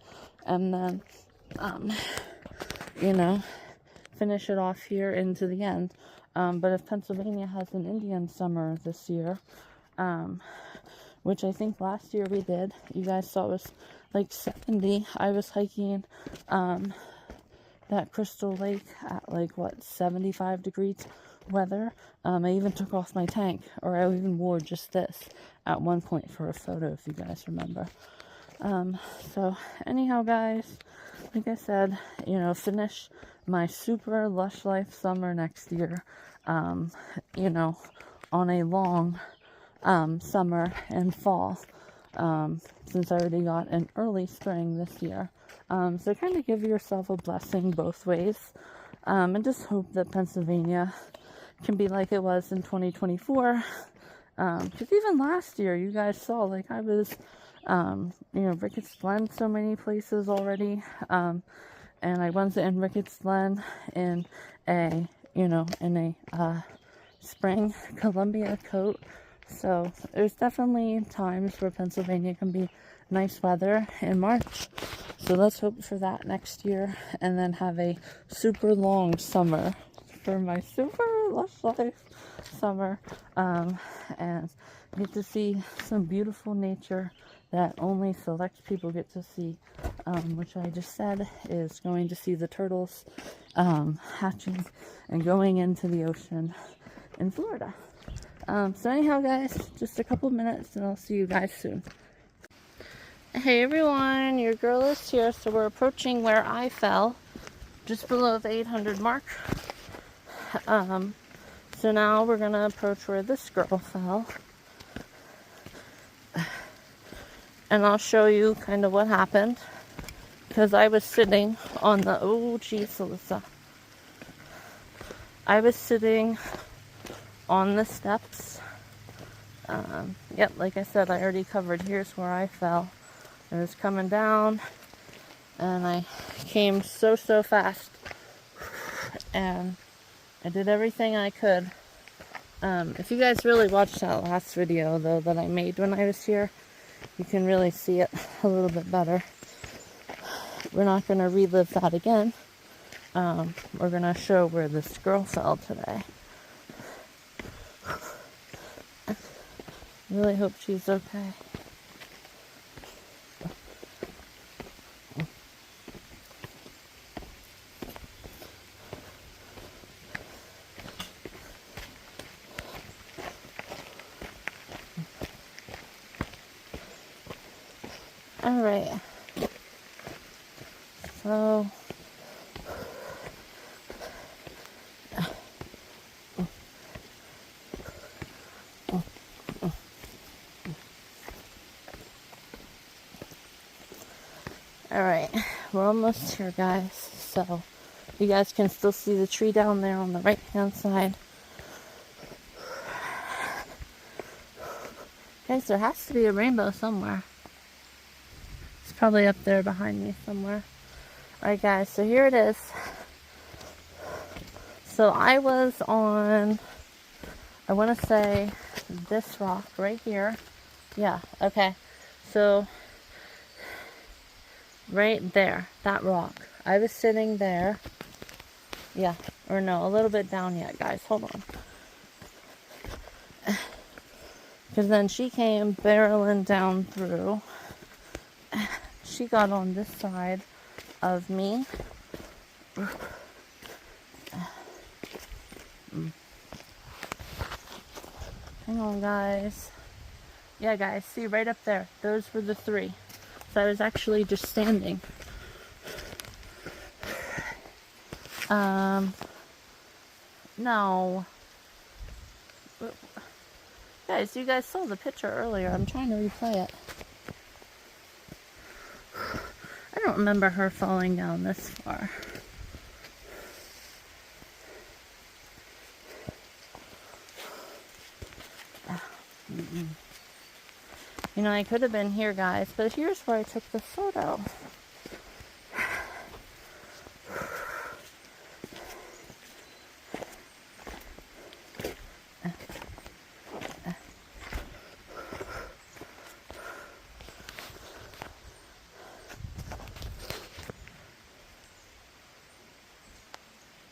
then, you know, finish it off here into the end. But if Pennsylvania has an Indian summer this year, which I think last year we did, you guys saw it was like 70. I was hiking that Crystal Lake at like, what, 75 degrees weather. I even took off my tank, or I even wore just this at one point for a photo, if you guys remember. So anyhow, guys, like I said, you know, finish my Super Lush Life summer next year, you know, on a long summer and fall, since I already got an early spring this year. So kind of give yourself a blessing both ways, and just hope that Pennsylvania can be like it was in 2024, because even last year, you guys saw, like, I was, you know, Ricketts Glen so many places already, and I went in Ricketts Glen in a, you know, in a spring Columbia coat. So there's definitely times where Pennsylvania can be nice weather in March. So let's hope for that next year, and then have a super long summer for my Super Lush Life summer, and get to see some beautiful nature that only select people get to see, which I just said is going to see the turtles hatching and going into the ocean in Florida. So anyhow, guys, just a couple minutes and I'll see you guys soon. Hey everyone, your girl is here. So we're approaching where I fell, just below the 800 mark. So now we're gonna approach where this girl fell, and I'll show you kind of what happened, because I was sitting on the, oh geez, Alyssa, I was sitting on the steps. Yep, like I said, I already covered. Here's where I fell. I was coming down, and I came so fast, and I did everything I could. If you guys really watched that last video, though, that I made when I was here, you can really see it a little bit better. We're not going to relive that again. We're going to show where this girl fell today. Really hope she's okay. Alright, so alright, we're almost here, guys. So you guys can still see the tree down there on the right hand side. Guys, there has to be a rainbow somewhere. Probably up there behind me somewhere. Alright guys, so here it is. So I was on, I want to say this rock right here. Yeah, okay. So right there, that rock. I was sitting there. Yeah, or no, a little bit down yet, guys. Hold on. Because then she came barreling down through. She got on this side of me. Hang on, guys. Yeah, guys, see right up there. Those were the three. So I was actually just standing. No. Guys, you guys saw the picture earlier. I'm trying to replay it. I don't remember her falling down this far. You know, I could have been here, guys, but here's where I took the photo.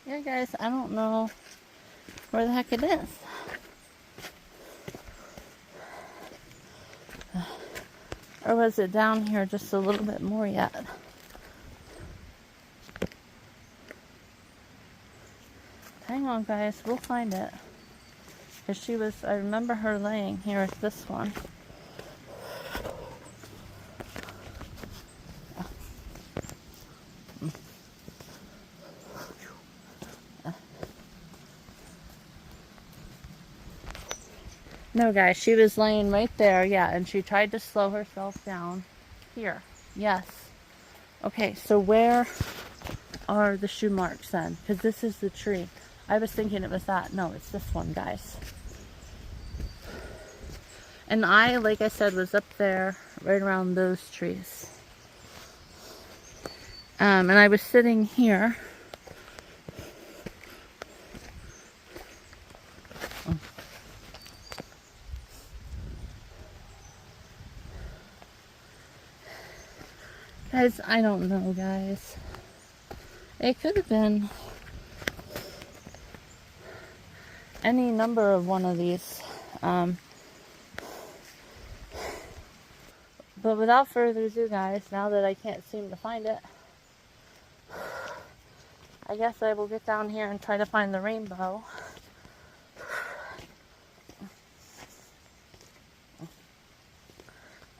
Yeah, guys, I don't know where the heck it is. Or was it down here just a little bit more yet? Hang on, guys, we'll find it. Because she was, I remember her laying here at this one. No, guys, she was laying right there, yeah, and she tried to slow herself down. Here, yes. Okay, so where are the shoe marks then? Because this is the tree. I was thinking it was that. No, it's this one, guys. And I, like I said, was up there, right around those trees. And I was sitting here. Guys, I don't know, guys. It could have been any number of one of these. But without further ado, guys, now that I can't seem to find it, I guess I will get down here and try to find the rainbow.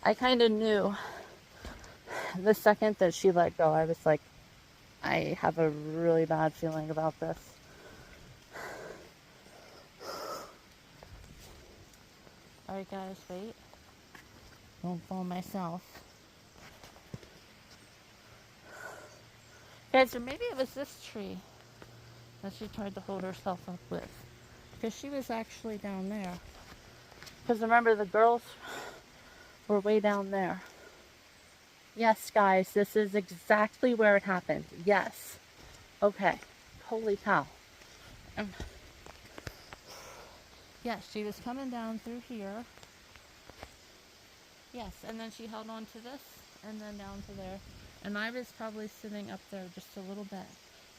I kind of knew the second that she let go. I was like, I have a really bad feeling about this. Alright, guys, wait. Don't fall myself. Guys, or maybe it was this tree that she tried to hold herself up with. Because she was actually down there. Because remember, the girls were way down there. Yes, guys, this is exactly where it happened. Yes. Okay. Holy cow. Yes, she was coming down through here. Yes, and then she held on to this, and then down to there. And I was probably sitting up there just a little bit.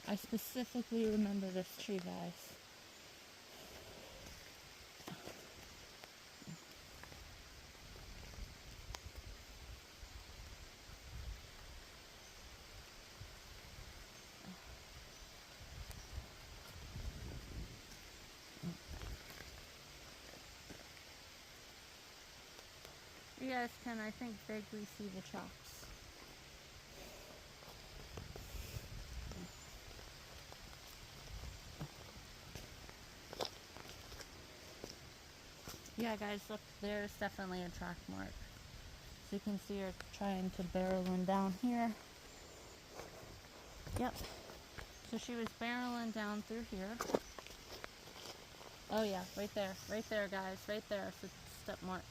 I specifically remember this tree, guys. You guys can, I think, vaguely see the chalks. Yeah, guys, look, there's definitely a track mark. So you can see her trying to barrel in down here. Yep. So she was barreling down through here. Oh yeah, right there, guys, right there. It's a step mark.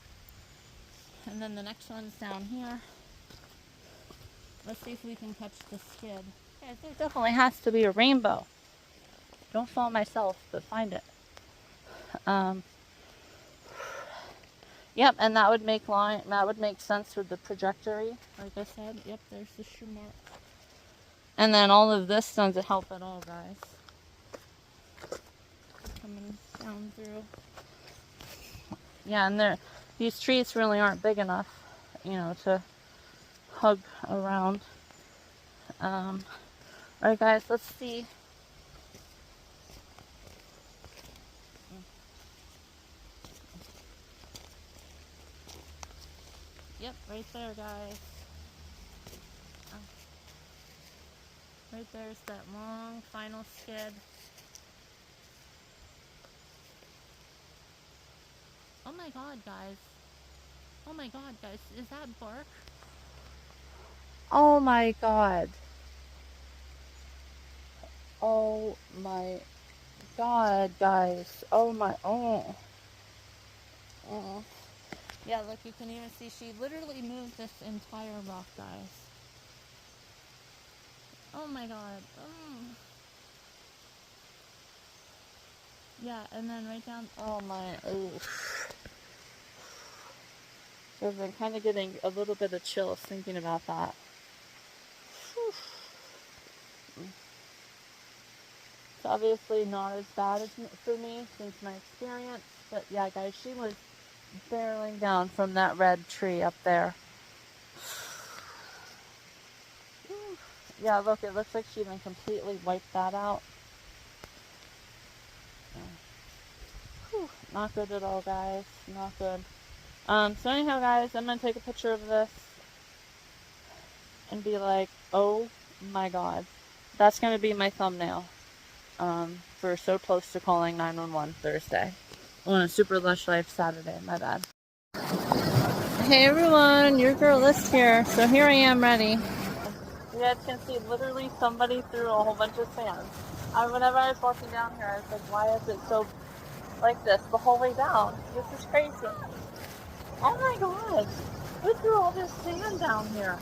And then the next one's down here. Let's see if we can catch the skid. Yeah, there definitely has to be a rainbow. Don't fall myself, but find it. Yep, and that would make sense with the trajectory, like I said. Yep, there's the shoe mark. And then all of this doesn't help at all, guys. Coming down through. Yeah, and these trees really aren't big enough, you know, to hug around. Alright, guys, let's see. Yep, right there, guys. Right there's that long final skid. Oh my god, guys. Oh my god, guys. Is that bark? Oh my god. Oh my god, guys. Oh my, oh. Oh. Yeah, look, you can even see she literally moved this entire rock, guys. Oh my god. Oh. Yeah, and then right down, oh my, oh. So I've been kind of getting a little bit of chills thinking about that. Whew. It's obviously not as bad as for me since my experience, but yeah, guys, she was barreling down from that red tree up there. Yeah, look, it looks like she even completely wiped that out. Whew, not good at all, guys. Not good. So anyhow, guys, I'm gonna take a picture of this and be like, oh my god. That's gonna be my thumbnail. For so close to calling 911 Thursday. On a Super Lush Life Saturday, my bad. Hey everyone, your girl List here. So here I am ready. You guys can see literally somebody threw a whole bunch of sand. Whenever I was walking down here, I was like, why is it so like this the whole way down? This is crazy. Oh my god. Who threw all this sand down here?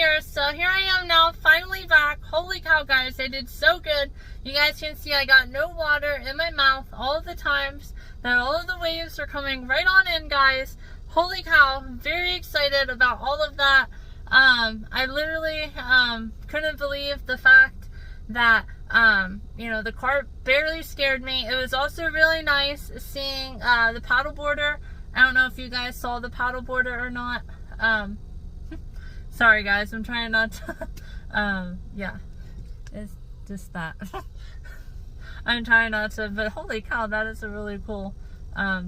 here. So here I am now, finally back. Holy cow, guys, I did so good. You guys can see I got no water in my mouth all of the times. That all of the waves are coming right on in, guys. Holy cow, I'm very excited about all of that. I literally couldn't believe the fact that you know, the carp barely scared me. It was also really nice seeing the paddle boarder. I don't know if you guys saw the paddle boarder or not. Sorry guys, I'm trying not to yeah, it's just that. I'm trying not to, but holy cow, that is a really cool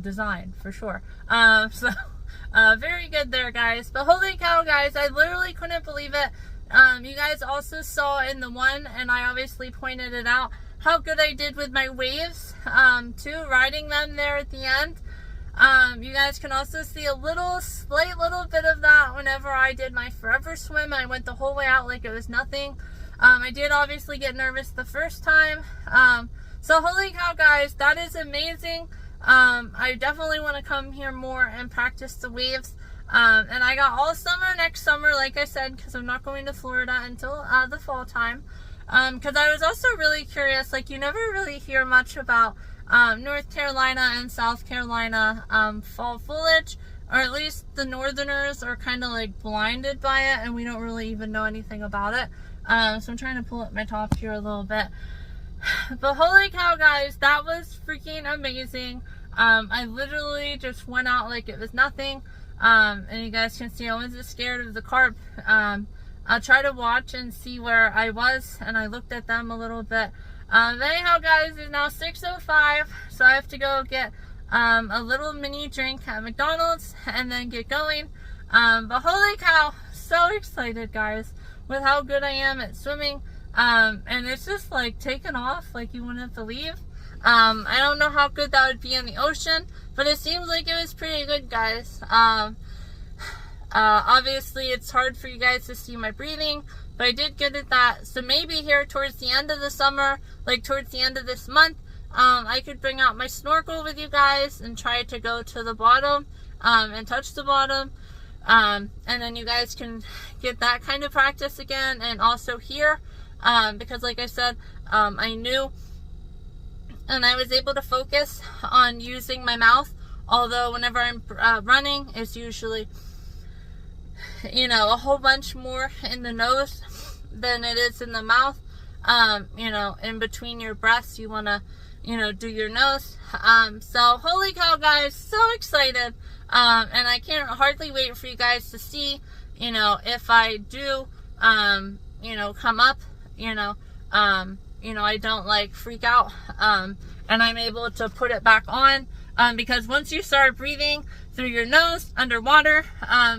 design for sure. So very good there, guys. But holy cow, guys, I literally couldn't believe it. You guys also saw in the one, and I obviously pointed it out, how good I did with my waves too, riding them there at the end. You guys can also see a slight little bit of that whenever I did my forever swim. I went the whole way out like it was nothing. I did obviously get nervous the first time. So holy cow, guys, that is amazing. I definitely want to come here more and practice the waves. And I got all summer next summer, like I said, because I'm not going to Florida until the fall time. Because I was also really curious, like you never really hear much about North Carolina and South Carolina fall foliage, or at least the northerners are kind of like blinded by it, and we don't really even know anything about it. So I'm trying to pull up my top here a little bit. But holy cow, guys, that was freaking amazing. I literally just went out like it was nothing. And you guys can see I wasn't scared of the carp. I'll try to watch and see where I was, and I looked at them a little bit. But anyhow, guys, it's now 6:05, so I have to go get a little mini drink at McDonald's and then get going. But holy cow, so excited, guys, with how good I am at swimming. And it's just like taken off like you wouldn't believe. I don't know how good that would be in the ocean, but it seems like it was pretty good, guys. Obviously it's hard for you guys to see my breathing, but I did good at that. So maybe here towards the end of the summer, like towards the end of this month, I could bring out my snorkel with you guys and try to go to the bottom and touch the bottom. And then you guys can get that kind of practice again. And also here, because like I said, I knew and I was able to focus on using my mouth. Although whenever I'm running, it's usually, you know, a whole bunch more in the nose than it is in the mouth. You know, in between your breaths, you want to, you know, do your nose. So holy cow, guys, so excited. And I can't hardly wait for you guys to see, you know, if I do, you know, come up, you know, I don't like freak out, and I'm able to put it back on, because once you start breathing through your nose underwater,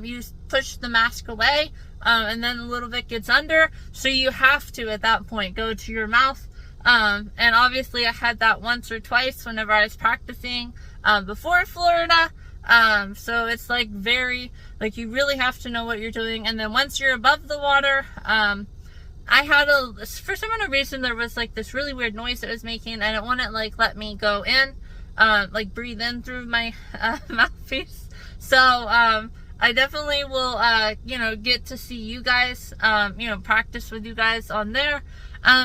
you push the mask away, and then a little bit gets under, so you have to at that point go to your mouth. And obviously I had that once or twice whenever I was practicing before Florida. So it's like very, like you really have to know what you're doing. And then once you're above the water, I had for some other reason, there was like this really weird noise it was making, and it wouldn't like let me go in, like breathe in through my mouthpiece. So I definitely will, you know, get to see you guys, you know, practice with you guys on there.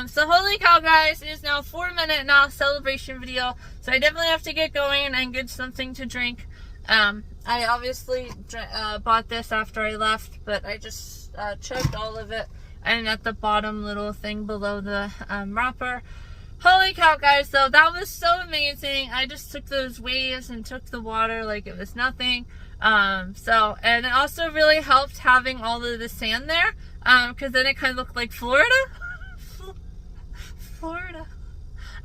So holy cow, guys, it is now 4-minute now celebration video. So I definitely have to get going and get something to drink. I obviously bought this after I left, but I just chugged all of it. And at the bottom little thing below the wrapper. Holy cow, guys, so that was so amazing. I just took those waves and took the water like it was nothing. And it also really helped having all of the sand there, because then it kind of looked like Florida. Florida.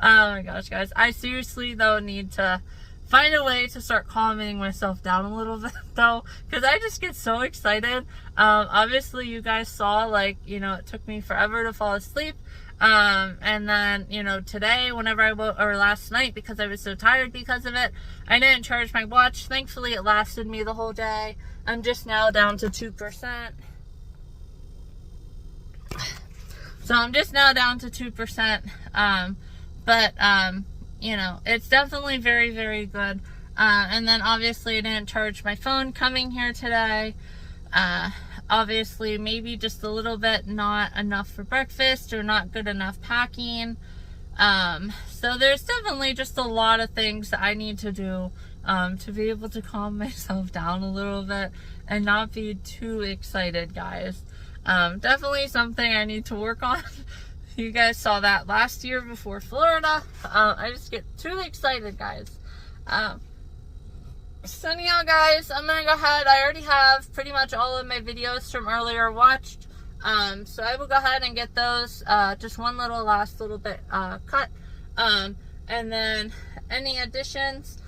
Oh my gosh, guys, I seriously though need to find a way to start calming myself down a little bit though, because I just get so excited. Obviously you guys saw, like, you know, it took me forever to fall asleep. And then, you know, today, whenever I woke, or last night, because I was so tired because of it, I didn't charge my watch. Thankfully it lasted me the whole day. I'm just now down to 2%. So I'm just now down to 2%. You know, it's definitely very, very good. And then obviously I didn't charge my phone coming here today. Obviously, maybe just a little bit not enough for breakfast or not good enough packing. So there's definitely just a lot of things that I need to do to be able to calm myself down a little bit and not be too excited, guys. Definitely something I need to work on. You guys saw that last year before Florida. I just get too excited, guys. So anyhow, guys, I'm gonna go ahead. I already have pretty much all of my videos from earlier watched. So I will go ahead and get those, just one last little bit cut. And then any additions,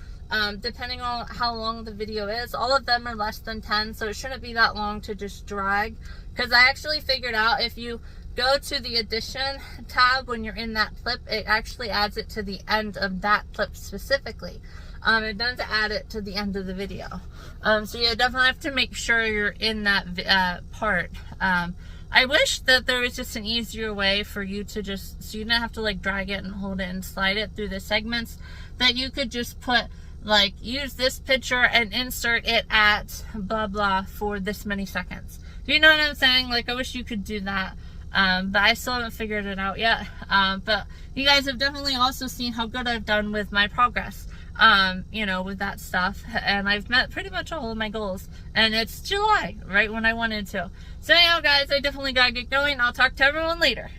depending on how long the video is, all of them are less than 10, so it shouldn't be that long to just drag. Because I actually figured out if you go to the addition tab when you're in that clip, it actually adds it to the end of that clip specifically. It doesn't add it to the end of the video. So you definitely have to make sure you're in that part. I wish that there was just an easier way for you to just, so you didn't have to like drag it and hold it and slide it through the segments, that you could just put like, use this picture and insert it at blah blah for this many seconds. Do you know what I'm saying? Like, I wish you could do that. But I still haven't figured it out yet. But you guys have definitely also seen how good I've done with my progress, you know, with that stuff. And I've met pretty much all of my goals. And it's July, right when I wanted to. So anyhow, guys, I definitely gotta get going. I'll talk to everyone later.